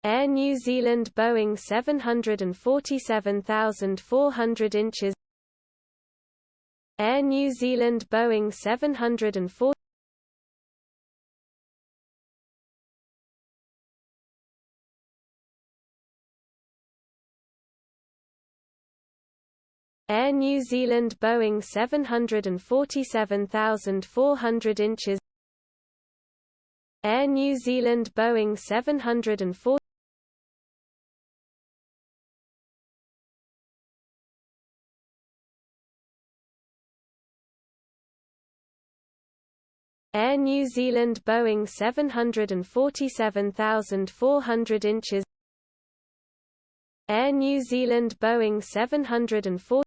Air New Zealand Boeing 747,400 inches. Air New Zealand Boeing 740. Air New Zealand Boeing 747,400 inches. Air New Zealand Boeing 740. Air New Zealand Boeing 747,400 inches. Air New Zealand Boeing 740.